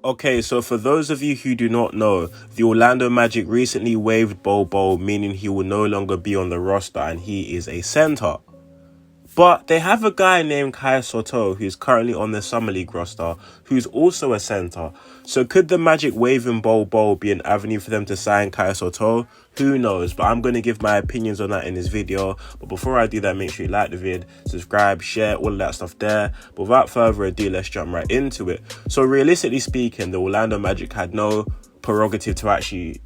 Okay, so for those of you who do not know, the Orlando Magic recently waived Bol Bol, meaning he will no longer be on the roster and he is a center. But they have a guy named Kai Sotto who's currently on the Summer League roster, who's also a center. So could the Magic waiving Bol Bol be an avenue for them to sign Kai Sotto? Who knows? But I'm going to give my opinions on that in this video. But before I do that, make sure you like the vid, subscribe, share, all of that stuff there. But without further ado, let's jump right into it. So realistically speaking, the Orlando Magic had no prerogative to actually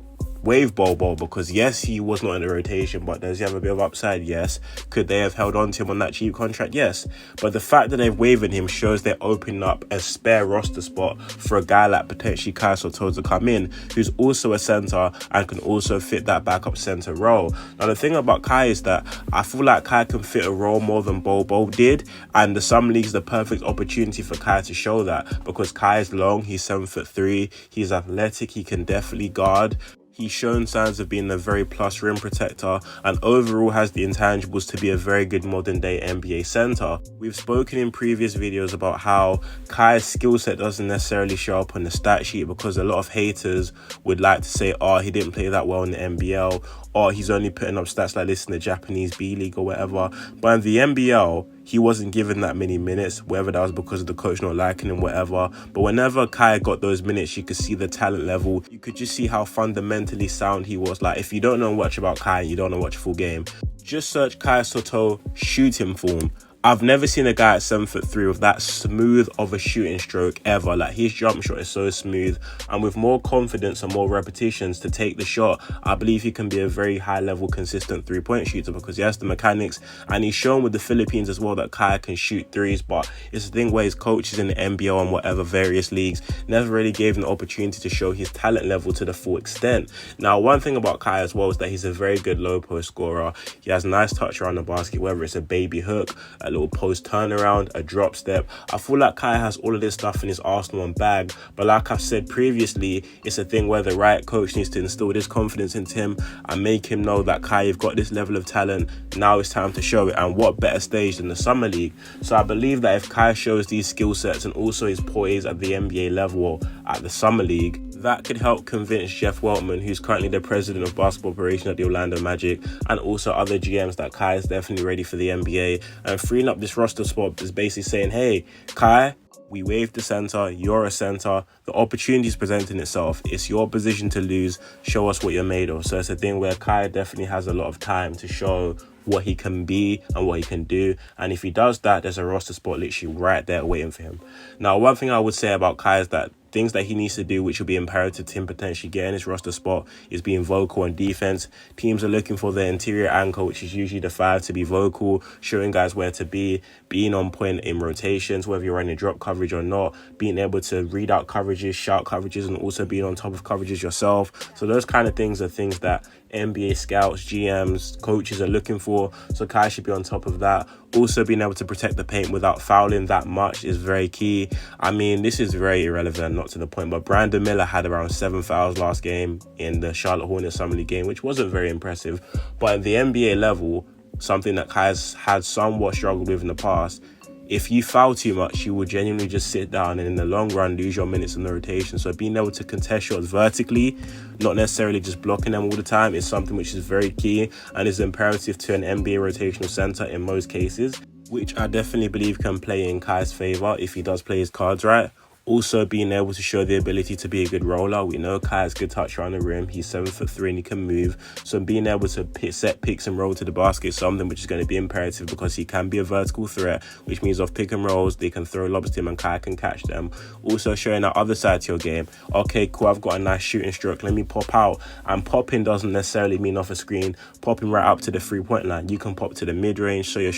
waive Bol Bol because yes, he was not in the rotation, but does he have a bit of upside? Yes. Could they have held on to him on that cheap contract? Yes. But the fact that they've waived him shows they're opening up a spare roster spot for a guy like potentially Kai Sotto to come in, who's also a center and can also fit that backup center role. Now the thing about Kai is that I feel like Kai can fit a role more than Bol Bol did, and the Summer League is the perfect opportunity for Kai to show that because Kai is long, he's 7'3", he's athletic, he can definitely guard. He's shown signs of being a very plus rim protector and overall has the intangibles to be a very good modern day NBA center. We've spoken in previous videos about how Kai's skill set doesn't necessarily show up on the stat sheet because a lot of haters would like to say, oh, he didn't play that well in the NBL, or he's only putting up stats like this in the Japanese B League or whatever. But in the NBL, he wasn't given that many minutes, whether that was because of the coach not liking him, whatever. But whenever Kai got those minutes, you could see the talent level. You could just see how fundamentally sound he was. Like, if you don't know much about Kai, you don't know watch a full game, just search Kai Sotto shooting form. I've never seen a guy at 7'3" with that smooth of a shooting stroke ever. Like, his jump shot is so smooth, and with more confidence and more repetitions to take the shot, I believe he can be a very high level consistent 3-point shooter because he has the mechanics, and he's shown with the Philippines as well that Kai can shoot threes. But it's the thing where his coaches in the NBL and whatever various leagues never really gave him the opportunity to show his talent level to the full extent. Now, one thing about Kai as well is that he's a very good low post scorer. He has nice touch around the basket, whether it's a baby hook, a little post turnaround, a drop step. I feel like Kai has all of this stuff in his arsenal and bag, but like I've said previously, it's a thing where the right coach needs to instill this confidence into him and make him know that Kai, you've got this level of talent, now it's time to show it. And what better stage than the Summer League? So I believe that if Kai shows these skill sets and also his poise at the NBA level or at the Summer League, that could help convince Jeff Weltman, who's currently the president of basketball operations at the Orlando Magic, and also other GMs, that Kai is definitely ready for the NBA. And freeing up this roster spot is basically saying, hey, Kai, we waived the center, you're a center, the opportunity is presenting itself, it's your position to lose, show us what you're made of. So it's a thing where Kai definitely has a lot of time to show what he can be and what he can do, and if he does that, there's a roster spot literally right there waiting for him. Now, one thing I would say about Kai is that things that he needs to do, which will be imperative to him potentially getting his roster spot, is being vocal on defense. Teams are looking for their interior anchor, which is usually the 5, to be vocal, showing guys where to be, being on point in rotations, whether you're running drop coverage or not, being able to read out coverages, shout coverages, and also being on top of coverages yourself. So those kind of things are things that NBA scouts, GMs, coaches are looking for. So Kai should be on top of that. Also, being able to protect the paint without fouling that much is very key. I mean, this is very irrelevant, not to the point, but Brandon Miller had around 7 fouls last game in the Charlotte Hornets Summer League game, which wasn't very impressive. But at the NBA level, something that Kai's had somewhat struggled with in the past, if you foul too much, you will genuinely just sit down and in the long run lose your minutes in the rotation. So being able to contest shots vertically, not necessarily just blocking them all the time, is something which is very key and is imperative to an NBA rotational center in most cases, which I definitely believe can play in Kai's favor if he does play his cards right. Also, being able to show the ability to be a good roller. We know Kai has good touch around the rim. He's 7'3" and he can move. So being able to set picks and roll to the basket is something which is going to be imperative because he can be a vertical threat, which means off pick and rolls, they can throw lobs to him and Kai can catch them. Also showing that other side to your game. Okay, cool, I've got a nice shooting stroke. Let me pop out. And popping doesn't necessarily mean off a screen. Popping right up to the 3-point line. You can pop to the mid-range, show your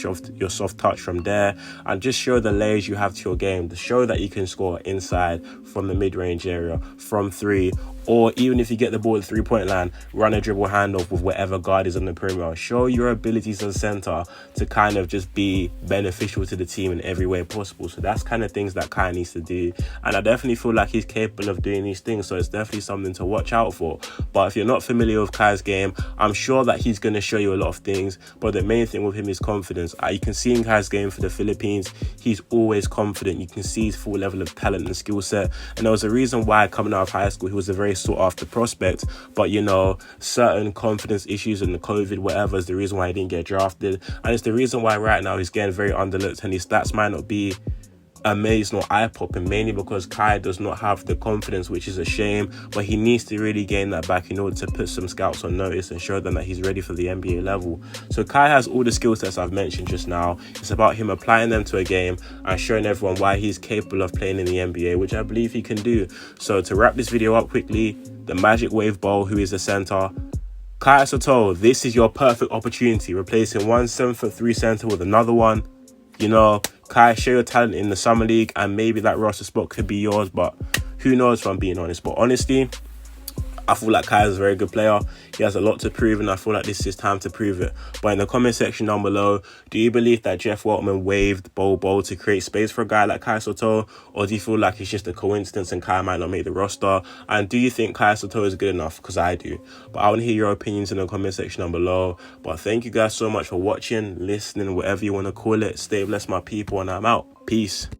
soft touch from there, and just show the layers you have to your game to show that you can score inside from the mid-range area, from 3, or even if you get the ball at the 3-point line, run a dribble handoff with whatever guard is on the perimeter. Show your abilities as a center to kind of just be beneficial to the team in every way possible. So that's kind of things that Kai needs to do, and I definitely feel like he's capable of doing these things, so it's definitely something to watch out for. But if you're not familiar with Kai's game, I'm sure that he's going to show you a lot of things, but the main thing with him is confidence. You can see in Kai's game for the Philippines, he's always confident. You can see his full level of talent talent and skill set, and there was a reason why coming out of high school he was a very sought after prospect. But you know, certain confidence issues and the COVID whatever is the reason why he didn't get drafted, and it's the reason why right now he's getting very underlooked and his stats might not be amazing or eye-popping, mainly because Kai does not have the confidence, which is a shame, but he needs to really gain that back in order to put some scouts on notice and show them that he's ready for the NBA level. So Kai has all the skill sets I've mentioned just now. It's about him applying them to a game and showing everyone why he's capable of playing in the NBA, which I believe he can do. So to wrap this video up quickly, the Magic Wave Bol, who is the center, Kai Sotto, this is your perfect opportunity, replacing one 7'3" center with another one. You know, Kai, show your talent in the summer league and maybe that roster spot could be yours, but who knows, if I'm being honest. But honestly, I feel like Kai is a very good player. He has a lot to prove, and I feel like this is time to prove it. But in the comment section down below, do you believe that Jeff Weltman waived Bol Bol to create space for a guy like Kai Sotto? Or do you feel like it's just a coincidence and Kai might not make the roster? And do you think Kai Sotto is good enough? Because I do. But I want to hear your opinions in the comment section down below. But thank you guys so much for watching, listening, whatever you want to call it. Stay blessed, my people, and I'm out. Peace.